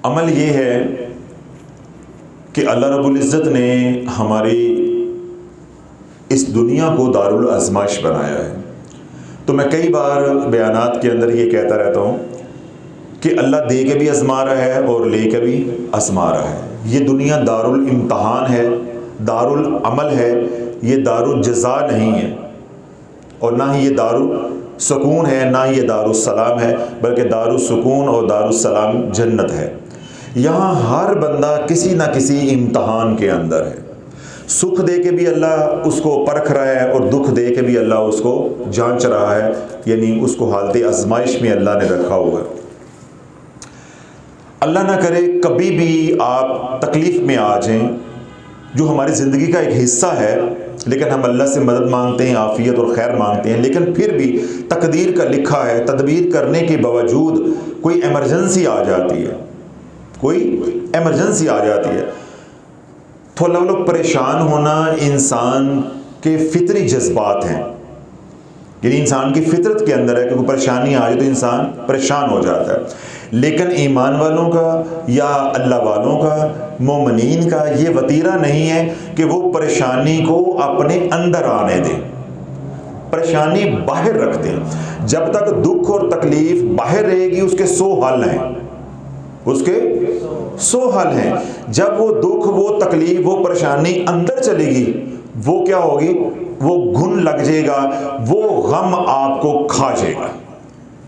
अमल ये है कि अल्लाह रब्बुल इज़्ज़त ने हमारी इस दुनिया को दारुल आज़माइश बनाया है। तो मैं कई बार बयानात के अंदर ये कहता रहता हूँ कि अल्लाह दे के भी आज़मा रहा है और ले के भी आज़मा रहा है। ये दुनिया दारुल इम्तहान है, दारुल अमल है, ये दारुल जज़ा नहीं है और ना ही ये दारुल सुकून है, ना ही ये दारुल सलाम है, बल्कि दारुल सुकून और दारुल सलाम जन्नत है। यहाँ हर बंदा किसी ना किसी इम्तहान के अंदर है। सुख दे के भी अल्लाह उसको परख रहा है और दुख दे के भी अल्लाह उसको जांच रहा है, यानी उसको हालत आजमाइश में अल्लाह ने रखा हुआ है। अल्लाह ना करे कभी भी आप तकलीफ़ में आ जाएं, जो हमारी ज़िंदगी का एक हिस्सा है, लेकिन हम अल्लाह से मदद मांगते हैं, आफ़ियत और खैर मांगते हैं, लेकिन फिर भी तकदीर का लिखा है, तदबीर करने के बावजूद कोई एमरजेंसी आ जाती है, कोई एमरजेंसी आ जाती है, तो अल्लाह लोग परेशान होना इंसान के फितरी जज्बात हैं। यानी इंसान की फितरत के अंदर है कि कोई परेशानी आ जाए तो इंसान परेशान हो जाता है। लेकिन ईमान वालों का या अल्लाह वालों का, मोमिनीन का ये वतीरा नहीं है कि वो परेशानी को अपने अंदर आने दें, परेशानी बाहर रख दें। जब तक दुख और तकलीफ बाहर रहेगी उसके 100 हल हैं, उसके 100 हल हैं। जब वो दुख, वो तकलीफ, वो परेशानी अंदर चलेगी, वो क्या होगी, वो घुन लग जाएगा, वो गम आपको खा जाएगा।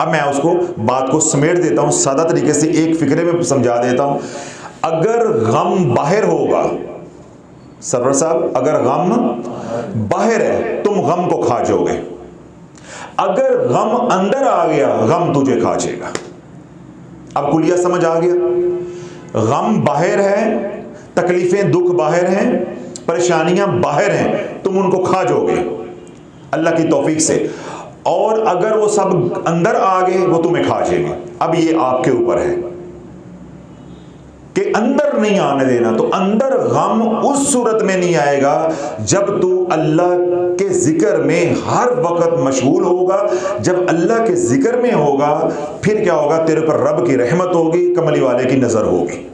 अब मैं उसको बात को समेट देता हूं, सादा तरीके से एक फिक्रे में समझा देता हूं। अगर गम बाहर होगा, सरवर साहब, अगर गम बाहर है तुम गम को खा जाओगे। अगर गम अंदर आ गया, गम तुझे खा जाएगा। अब कुलिया समझ आ गया। गम बाहर है, तकलीफें दुख बाहर हैं, परेशानियां बाहर हैं, तुम उनको खा जाओगे अल्लाह की तौफीक से। और अगर वो सब अंदर आ गए, वो तुम्हें खा जाएंगे। अब ये आपके ऊपर है कि अंदर नहीं आने देना। तो अंदर गम उस सूरत में नहीं आएगा जब तू अल्लाह के जिक्र में हर वक्त मशगूल होगा। जब अल्लाह के जिक्र में होगा, फिर क्या होगा, तेरे पर रब की रहमत होगी, कमली वाले की नजर होगी,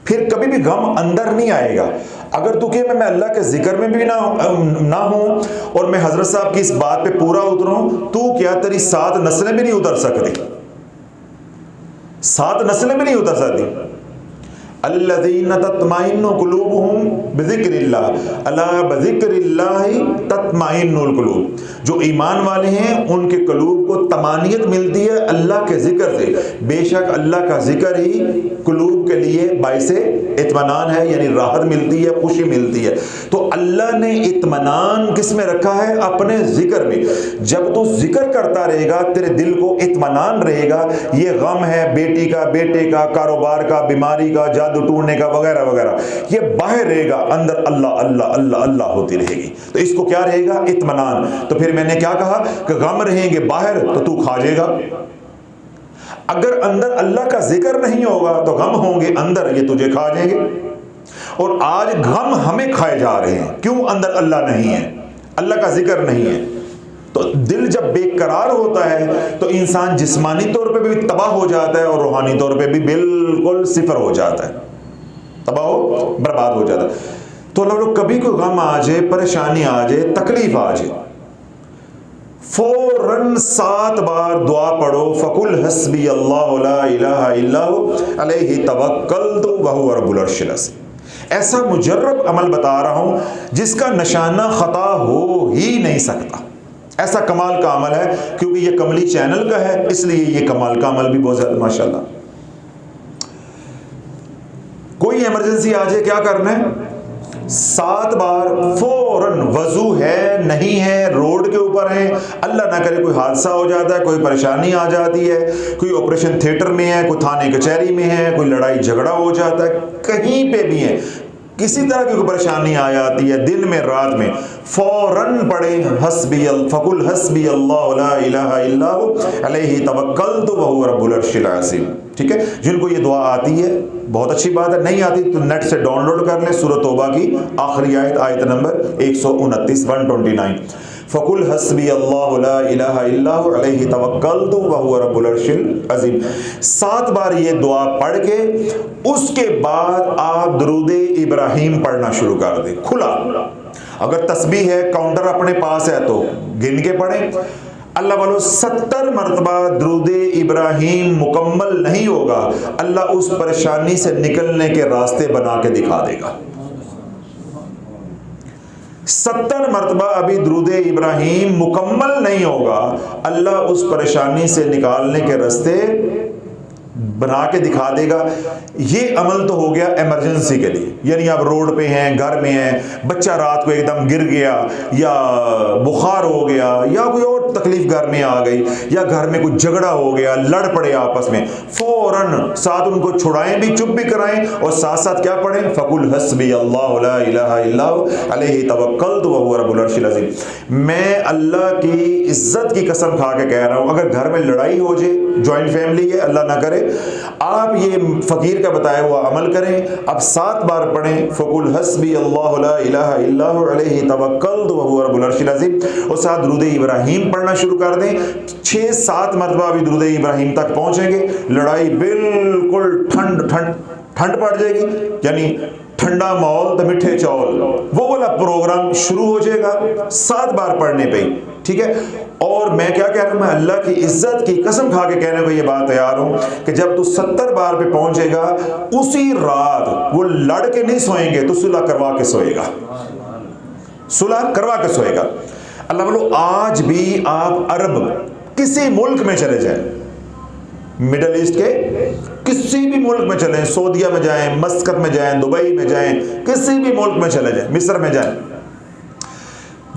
फिर कभी भी गम अंदर नहीं आएगा। अगर तू कहे मैं अल्लाह के जिक्र में भी ना हूं और मैं हजरत साहब की इस बात पे पूरा उतरूं, तू क्या, तेरी 7 नस्लें भी नहीं उतर सकती, 7 नस्लें भी नहीं उतर सकती। अल्लज़ीना तत्माइन्नु कुलूबुहुम बिज़िक्रिल्लाह, अला बिज़िक्रिल्लाहि तत्माइन्नुल कुलूब। जो ईमान वाले हैं उनके कलूब को तमानियत मिलती है अल्लाह के जिक्र से। बेशक अल्लाह का जिक्र ही कुलूब के लिए बाइसे इत्मीनान है, यानी राहत मिलती है, खुशी मिलती है। तो अल्लाह ने इत्मीनान किस में रखा है, अपने जिक्र में। जब तू जिक्र करता रहेगा, तेरे दिल को इत्मीनान रहेगा। ये गम है बेटी का, बेटे का, कारोबार का, बीमारी का, जादू टूटने का, वगैरह वगैरह, ये बाहर रहेगा, अंदर अल्लाह अल्लाह अल्लाह अल्लाह होती रहेगी। तो इसको क्या रहेगा, इत्मीनान। तो फिर मैंने क्या कहा कि गम रहेंगे बाहर तो तू खा जाएगा। अगर अंदर अल्लाह का जिक्र नहीं होगा तो गम होंगे अंदर, ये तुझे खा जाएंगे। और आज गम हमें खाए जा रहे हैं, क्यों, अंदर अल्लाह नहीं है, अल्लाह का जिक्र नहीं है। तो दिल जब बेकरार होता है तो इंसान जिस्मानी तौर पे भी तबाह हो जाता है और रूहानी तौर पे भी बिल्कुल सिफर हो जाता है, तबाह हो बर्बाद हो जाता है। तो लोग कभी कोई गम आ जाए, परेशानी आ जाए, तकलीफ आ जाए, फौरन 7 बार दुआ पढ़ो, फकुल हस्बी अल्लाहु ला इलाहा इल्लहु अलैहि तवक्कलतु व हुवा रब्बुल अर्शिल अज़ीम। ऐसा मुजर्रब अमल बता रहा हूं जिसका निशाना खता हो ही नहीं सकता। ऐसा कमाल का अमल है, क्योंकि ये कमली चैनल का है, इसलिए ये कमाल का अमल भी बहुत ज्यादा माशाल्लाह। कोई इमरजेंसी आ जाए, क्या करना है, 7 बार फौरन, वजू है नहीं है, रोड के ऊपर है, अल्लाह ना करे कोई हादसा हो जाता है, कोई परेशानी आ जाती है, कोई ऑपरेशन थिएटर में है, कोई थाने कचहरी में है, कोई लड़ाई झगड़ा हो जाता है, कहीं पे भी है, किसी तरह की कोई परेशानी आ जाती है, दिन में रात में, फौरन पढ़े फकुल हस्बी अल्लाहु ला इलाहा इल्लहु अलैहि तवक्कलतु व हुवा रब्बुल अर्शिल अज़ीम। ठीक है, जिनको ये दुआ आती है बहुत अच्छी बात है, नहीं आती तो नेट से डाउनलोड कर लें सूरह तौबा की आखिरी आयत, आयत नंबर 129 129। फ़कुल हस्बी अल्लाहु ला इलाहा इल्ला हु अलैहि तवक्कलतु व हुवा रब्बुल अर्शिल अज़ीम। 7 बार ये दुआ पढ़ के उसके बाद आप दुरूद इब्राहिम पढ़ना शुरू कर दें खुला। अगर तस्बीह है, काउंटर अपने पास है तो गिन के पढ़ें। अल्लाह वालों 70 मरतबा दुरूद इब्राहिम मुकम्मल नहीं होगा, अल्लाह उस परेशानी से निकलने के रास्ते बना के दिखा देगा। 70 मरतबा अभी दुरूद इब्राहिम मुकम्मल नहीं होगा, अल्लाह उस परेशानी से निकालने के रास्ते बना के दिखा देगा। ये अमल तो हो गया इमरजेंसी के लिए, यानी आप रोड पे हैं, घर में हैं, बच्चा रात को एकदम गिर गया या बुखार हो गया या कोई और तकलीफ घर में आ गई या घर में कोई झगड़ा हो गया, लड़ पड़े आपस में, फौरन साथ उनको छुड़ाएं भी, चुप भी कराएं और साथ साथ क्या पढ़ें, फ़कुल हस्बी अल्लाहु ला इलाहा इल्ला हु अलैहि तवक्कलतु व हुवा रब्बुल अर्शिल अज़ीम। मैं अल्लाह की इज्जत की कसम खा के कह रहा हूँ, अगर घर में लड़ाई हो जाए, जॉइंट फैमिली है, अल्लाह ना करे, आप ये फकीर का बताया हुआ अमल करें। अब 7 बार पढ़ें फ़कुल हस्बी अल्लाहु ला इलाहा इल्ला हु अलैहि तवक्कलतु व हुवा रब्बुल अर्शिल अज़ीम और साथ दुरूद इब्राहिम पढ़ना शुरू कर दें। 6-7 मरतबा भी दुरूद इब्राहिम तक पहुंचेंगे, लड़ाई बिल्कुल ठंड पड़ जाएगी, यानी ठंडा माहौल तो मीठे चौल, वो वाला प्रोग्राम शुरू हो जाएगा 7 बार पढ़ने पे, ठीक है। और मैं क्या कह रहा हूं, मैं अल्लाह की इज्जत की कसम खा के कहने को ये बात तैयार हूं कि जब तू 70 बार पे पहुंचेगा, उसी रात वो लड़ के नहीं सोएंगे तो सुलह करवा के सोएगा, सुलह करवा के सोएगा। अल्लाह बोलो, आज भी आप अरब किसी मुल्क में चले जाएं, मिडल ईस्ट के किसी भी मुल्क में चलें, सऊदीया में जाएं, मस्कत में जाएं, दुबई में जाएं, किसी भी मुल्क में चले जाएं, मिस्र में जाएं,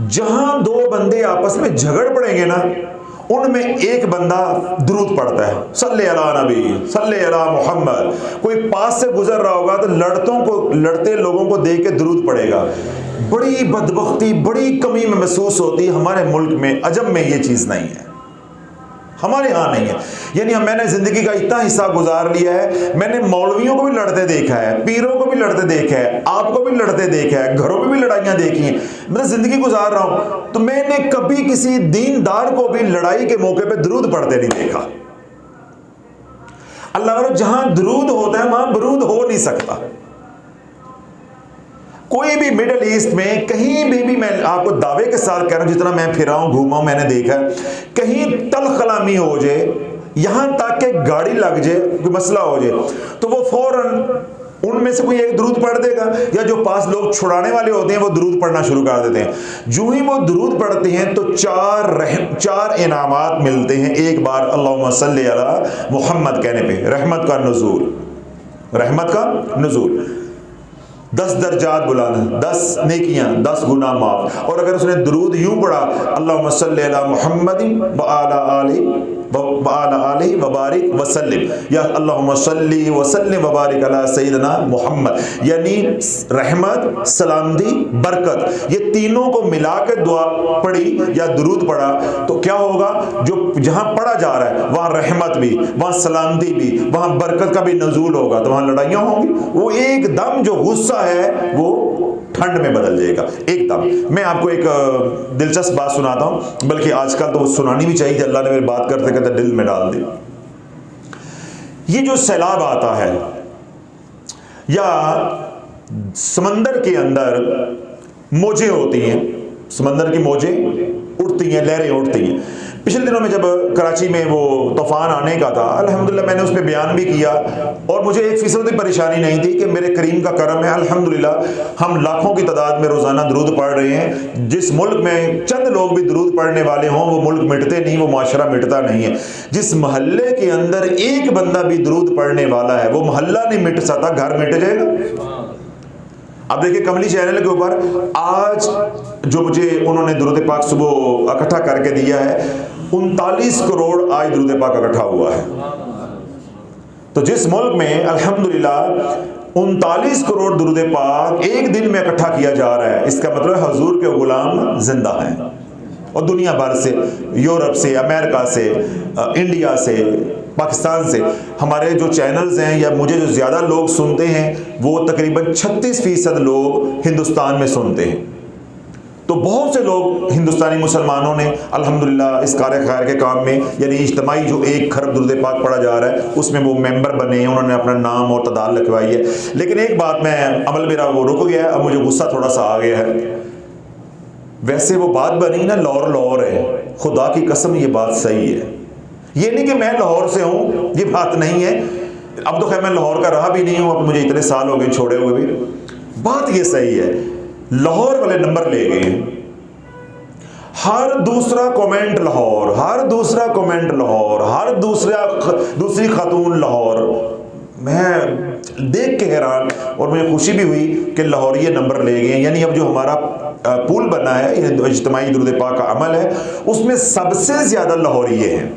जहां 2 बंदे आपस में झगड़ पड़ेंगे ना, उनमें एक बंदा दुरूद पढ़ता है, सल्ले अला नबी, सल्ले अला मोहम्मद। कोई पास से गुजर रहा होगा तो लड़ते लोगों को देख के दुरूद पड़ेगा। बड़ी बदबख्ती, बड़ी कमी में महसूस होती है, हमारे मुल्क में, अजम में ये चीज़ नहीं है, हमारे यहाँ नहीं है। यानी मैंने ज़िंदगी का इतना हिस्सा गुजार लिया है, मैंने मौलवियों को भी लड़ते देखा है, पीरों को भी लड़ते देखा है, आपको भी लड़ते देखा है, घरों पे भी लड़ाइयाँ देखी हैं, मैं ज़िंदगी गुजार रहा हूँ, तो मैंने कभी किसी दीनदार को भी लड़ाई के मौके पे दुरूद पढ़ते नहीं देखा। अल्लाह वालों, जहाँ दुरूद होता है वहाँ बरूद हो नहीं सकता। कोई भी मिडिल ईस्ट में कहीं भी मैं आपको दावे के साथ कह रहा हूं, जितना मैं फिरा हूं, घूमा हूं, मैंने देखा, कहीं तलखलामी हो जाए, यहां तक कि गाड़ी लग जाए, कोई मसला हो जाए, तो वो फौरन उनमें से कोई एक दुरूद पढ़ देगा, या जो पास लोग छुड़ाने वाले होते हैं वो दुरूद पढ़ना शुरू कर देते हैं। जो ही वो दुरूद पढ़ते हैं तो 4 इनामात मिलते हैं। एक बार अल्लाहुम्मा सल्ली अला मुहम्मद कहने पे रहमत का नुज़ूल, रहमत का नुज़ूल, 10 दर्जात बुलाना, 10 नेकियां, 10 गुनाह माफ। और अगर उसने दुरूद यूं पढ़ा, अल्लाहुम्मा सल्ली अला मुहम्मदिन व अला आलिहि व बारिक व सल्लिम, या अल्लाहुम्मा सल्ली व सल्लिम व बारिक अला सय्यिदना मुहम्मद, यानी रहमत, सलामती, बरकत, ये तीनों को मिला के दुआ पढ़ी या दुरूद पढ़ा, तो क्या होगा, जो जहां पढ़ा जा रहा है वहां रहमत भी, वहां सलामती भी, वहां बरकत का भी नज़ूल होगा, तो वहां लड़ाइयाँ होंगी, वो एकदम जो गुस्सा है वो ठंड में बदल जाएगा एकदम। मैं आपको एक दिलचस्प बात सुनाता हूं, बल्कि आजकल तो सुनानी भी चाहिए, अल्लाह ने मेरी बात करते करते दिल में डाल दी। ये जो सैलाब आता है या समंदर के अंदर मौजें होती हैं, समंदर की मौजें उठती हैं, लहरें उठती हैं। पिछले दिनों में जब कराची में वो तूफान आने का था, अल्हम्दुलिल्लाह मैंने उस पर बयान भी किया और मुझे 1% की परेशानी नहीं थी कि मेरे करीम का करम है, अल्हम्दुलिल्लाह हम लाखों की तादाद में रोज़ाना दुरूद पढ़ रहे हैं। जिस मुल्क में चंद लोग भी दुरूद पढ़ने वाले हों वो मुल्क मिटते नहीं, वो माशरा मिटता नहीं है। जिस महल्ले के अंदर एक बंदा भी दुरूद पढ़ने वाला है वो महल्ला नहीं मिट सकता, घर मिट जाएगा। अब देखिए कमली चैनल के ऊपर आज जो मुझे उन्होंने दुरूद पाक सुबह इकट्ठा करके दिया है, 39 करोड़ आज दुरूद पाक इकट्ठा हुआ है। तो जिस मुल्क में अल्हम्दुलिल्लाह 39 करोड़ दुरूद पाक एक दिन में इकट्ठा किया जा रहा है, इसका मतलब हुजूर के गुलाम जिंदा हैं। और दुनिया भर से, यूरोप से, अमेरिका से, इंडिया से, पाकिस्तान से हमारे जो चैनल्स हैं या मुझे जो ज़्यादा लोग सुनते हैं वो तकरीबन 36% लोग हिंदुस्तान में सुनते हैं। तो बहुत से लोग हिंदुस्तानी मुसलमानों ने अल्हम्दुलिल्लाह इस कार्य खैर के काम में, यानी इज्तिमाई जो 1 खरब दुरूद पाक पढ़ा जा रहा है उसमें वो मेंबर बने हैं, उन्होंने अपना नाम और तदाल लिखवाई है। लेकिन एक बात मैं, अमल मेरा वो रुक गया है, अब मुझे गुस्सा थोड़ा सा आ गया है। वैसे वो बात बनी ना, लाहौर लाहौर है, खुदा की कसम ये बात सही है। ये नहीं कि मैं लाहौर से हूँ, ये बात नहीं है। अब तो खैर मैं लाहौर का रहा भी नहीं हूँ, अब मुझे इतने साल हो गए छोड़े हुए भी। बात ये सही है, लाहौर वाले नंबर ले गए, हर दूसरा कमेंट लाहौर, हर दूसरा कमेंट लाहौर, हर दूसरी खातून लाहौर। मैं देख के हैरान, और मुझे खुशी भी हुई कि लाहौरिये नंबर ले गए। यानी अब जो हमारा पुल बना है, ये इज्तिमाई दुरूद पाक का अमल है, उसमें सबसे ज़्यादा लाहौरिये हैं,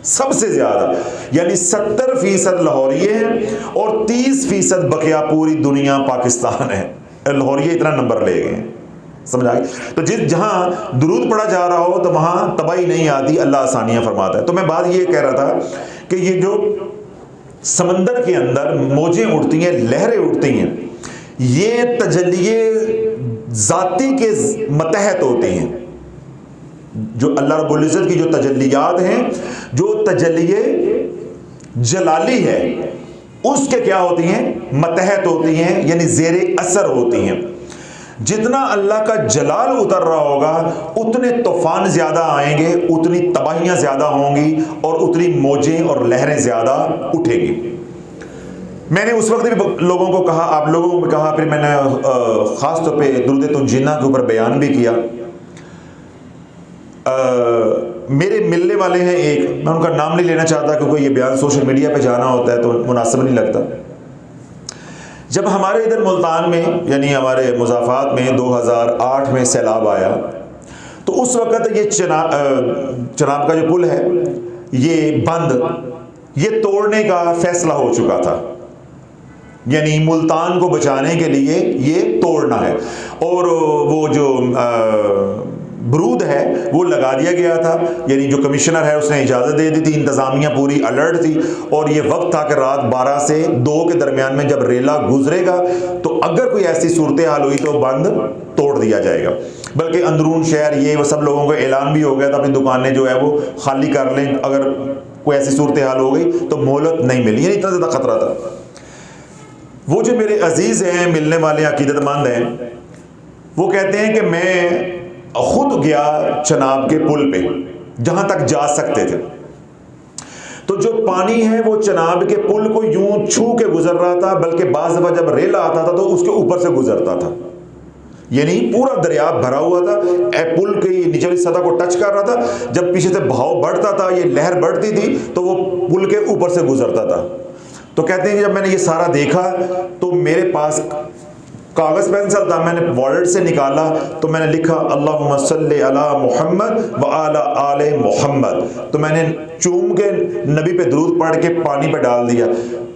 सबसे ज़्यादा, यानी 70% लाहौरिये हैं और 30% बकिया पूरी दुनिया पाकिस्तान है। लाहौरिये इतना नंबर ले गए, समझ आ गई। तो जहाँ दुरूद पढ़ा जा रहा हो तो वहाँ तबाही नहीं आती, अल्लाह आसानियाँ फरमाता है। तो मैं बात ये कह रहा था कि ये जो समंदर के अंदर मौजें उठती हैं, लहरें उठती हैं, ये तजल्लिये ज़ाती के मतहत होती हैं। जो अल्लाह रब्बुल इज़्ज़त की जो तजल्लियात हैं, जो तजल्लिये जलाली है, उसके क्या होती हैं, मतहत होती हैं, यानी ज़ेरे असर होती हैं। जितना अल्लाह का जलाल उतर रहा होगा उतने तूफान ज़्यादा आएंगे, उतनी तबाहियाँ ज़्यादा होंगी और उतनी मौजें और लहरें ज़्यादा उठेंगी। मैंने उस वक्त भी लोगों को कहा, आप लोगों को भी कहा, फिर मैंने ख़ास तौर पे दुरूद तुंजिन्ना के ऊपर बयान भी किया। मेरे मिलने वाले हैं एक, मैं उनका नाम नहीं लेना चाहता क्योंकि ये बयान सोशल मीडिया पे जाना होता है तो मुनासिब नहीं लगता। जब हमारे इधर मुल्तान में, यानी हमारे मुज़ाफ़ात में 2008 में सैलाब आया, तो उस वक़्त ये चनाब का जो पुल है ये बंद, ये तोड़ने का फ़ैसला हो चुका था। यानी मुल्तान को बचाने के लिए ये तोड़ना है, और वो जो बरूद है वो लगा दिया गया था। यानी जो कमिश्नर है उसने इजाज़त दे दी थी, इंतज़ामिया पूरी अलर्ट थी, और ये वक्त था कि रात 12 से 2 के दरमियान में जब रेला गुजरेगा तो अगर कोई ऐसी सूरत हाल हुई तो बंद तोड़ दिया जाएगा। बल्कि अंदरून शहर ये वो सब लोगों को ऐलान भी हो गया था, अपनी दुकानें जो है वो खाली कर लें, अगर कोई ऐसी सूरत हाल हो गई तो मोहलत नहीं मिली। यानी इतना ज़्यादा ख़तरा था। वो जो मेरे अजीज़ हैं, मिलने वाले अकीदतमंद हैं, वो कहते हैं कि मैं खुद गया चनाब के पुल पे जहां तक जा सकते थे, तो जो पानी है वो चनाब के पुल को यूं छू के गुजर रहा था, बल्कि बाज़ दफ़ा जब रेला आता था तो उसके ऊपर से गुजरता था। यानी पूरा दरिया भरा हुआ था, पुल की निचली सतह को टच कर रहा था। जब पीछे से बहाव बढ़ता था, ये लहर बढ़ती थी, तो वो पुल के ऊपर से गुजरता था। तो कहते हैं कि जब मैंने ये सारा देखा तो मेरे पास कागज़ पेंसिल था, मैंने वॉलेट से निकाला तो मैंने लिखा अल्लाहुम्मा सल्ली अला मुहम्मद व अला आले मुहम्मद। तो मैंने चूम के नबी पे दुरूद पढ़ के पानी पे डाल दिया।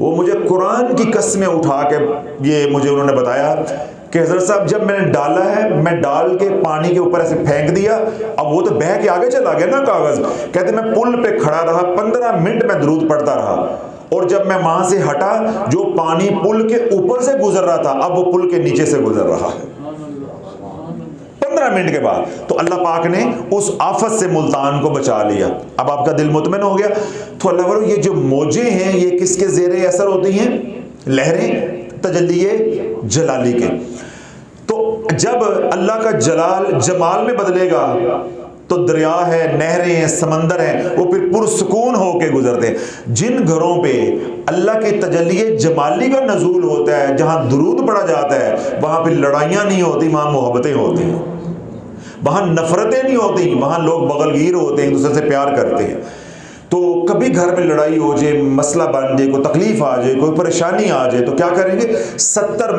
वो मुझे कुरान की कसमें उठा के ये मुझे उन्होंने बताया कि हज़रत साहब जब मैंने डाला है, मैं डाल के पानी के ऊपर ऐसे फेंक दिया, अब वो तो बह के आगे चला गया ना कागज़। कहते मैं पुल पे खड़ा रहा, 15 मिनट में दुरूद पढ़ता रहा, और जब मैं वहां से हटा जो पानी पुल के ऊपर से गुजर रहा था अब वो पुल के नीचे से गुजर रहा है 15 मिनट के बाद। तो अल्लाह पाक ने उस आफत से मुल्तान को बचा लिया। अब आपका दिल मुतमइन हो गया। तो अल्लाह वालों, ये जो मौजें हैं ये किसके ज़ेरे असर होती हैं? लहरें तजल्लिये जलाली के। तो जब अल्लाह का जलाल जमाल में बदलेगा तो दरिया है, नहरें हैं, समंदर हैं, वो फिर पुरसुकून होके गुजरते हैं। जिन घरों पे अल्लाह के तजल्लिये जमाली का नज़ूल होता है, जहाँ दुरूद पढ़ा जाता है, वहाँ पे लड़ाइयाँ नहीं होती, वहाँ मोहब्बतें होती हैं, वहाँ नफ़रतें नहीं होती, वहाँ लोग बगलगीर होते हैं, एक दूसरे से प्यार करते हैं। तो कभी घर में लड़ाई हो जाए, मसला बन जाए, कोई तकलीफ आ जाए, कोई परेशानी आ जाए, तो क्या करेंगे? 70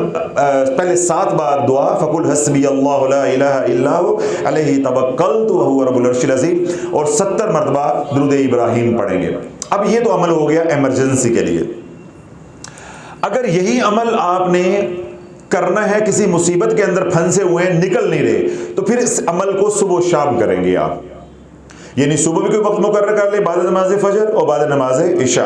पहले 7 बार दुआ, फ़कुल हस्बी अल्लाहु ला इलाहा इल्ला हु अलैहि तवक्कलतु व हुवा रब्बुल अर्शिल अज़ीम, और 70 मरतबा दुरूद इब्राहीम पढ़ेंगे। अब ये तो अमल हो गया इमरजेंसी के लिए। अगर यही अमल आपने करना है, किसी मुसीबत के अंदर फंसे हुए हैं, निकल नहीं रहे, तो फिर इस अमल को सुबह शाम करेंगे आप। यानी सुबह भी कोई वक्त मुकर्रर कर ले, बाद नमाज फजर और बाद नमाज इशा।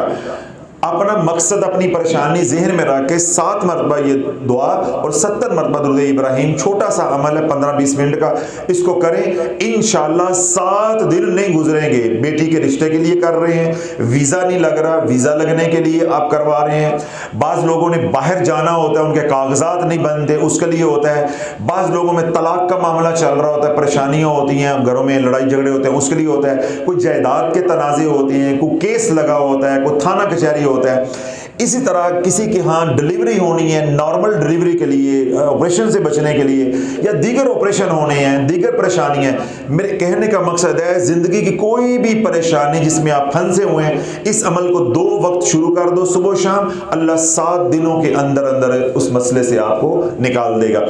अपना मकसद, अपनी परेशानी जहन में रख के 7 मरतबा ये दुआ और 70 मरतबा दुरूद इब्राहिम, छोटा सा अमल है 15-20 मिनट का, इसको करें। इंशाअल्लाह 7 दिन नहीं गुजरेंगे। बेटी के रिश्ते के लिए कर रहे हैं, वीज़ा नहीं लग रहा, वीज़ा लगने के लिए आप करवा रहे हैं। बाज़ लोगों ने बाहर जाना होता है, उनके कागजात नहीं बनते, उसके लिए होता है। बाज़ लोगों में तलाक का मामला चल रहा होता है, परेशानियाँ होती हैं, घरों में लड़ाई झगड़े होते हैं, उसके लिए होता है। कोई जायदाद के तनाज़े होते हैं, कोई केस लगा होता है, कोई थाना कचहरी होता है। इसी तरह किसी के यहाँ डिलीवरी होनी है, नॉर्मल डिलीवरी के लिए, ऑपरेशन से बचने के लिए, या दीगर ऑपरेशन होने हैं, दीगर परेशानियाँ। मेरे कहने का मकसद है, ज़िंदगी की कोई भी परेशानी जिसमें आप फंसे हुए हैं, इस अमल को 2 वक्त शुरू कर दो, सुबह शाम। अल्लाह 7 दिनों के अंदर अंदर उस मसले से आपको निकाल देगा।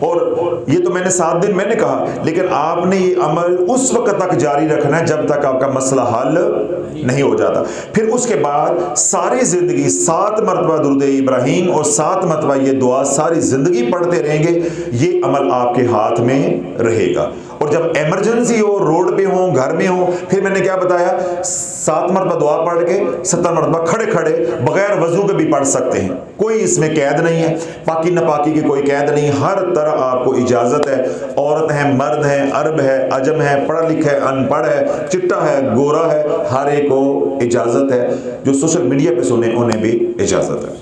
और ये तो मैंने 7 दिन मैंने कहा, लेकिन आपने ये अमल उस वक्त तक जारी रखना है जब तक आपका मसला हल नहीं हो जाता। फिर उसके बाद सारी ज़िंदगी 7 मरतबा दुरूद इब्राहिम और 7 मरतबा ये दुआ सारी ज़िंदगी पढ़ते रहेंगे। ये अमल आपके हाथ में रहेगा। और जब इमरजेंसी हो, रोड पे हो, घर में हो, फिर मैंने क्या बताया, 7 मरतबा दुआ पढ़ के 70 मरतबा खड़े खड़े बगैर वजू के भी पढ़ सकते हैं। कोई इसमें कैद नहीं है, पाकी नपाकी की कोई कैद नहीं, हर तरह आपको इजाज़त है। औरत है, मर्द है, अरब है, अजम है, पढ़ा लिखा है, अनपढ़ है, चिट्टा है, गोरा है, हर एक को इजाज़त है। जो सोशल मीडिया पे सुने उन्हें भी इजाज़त है।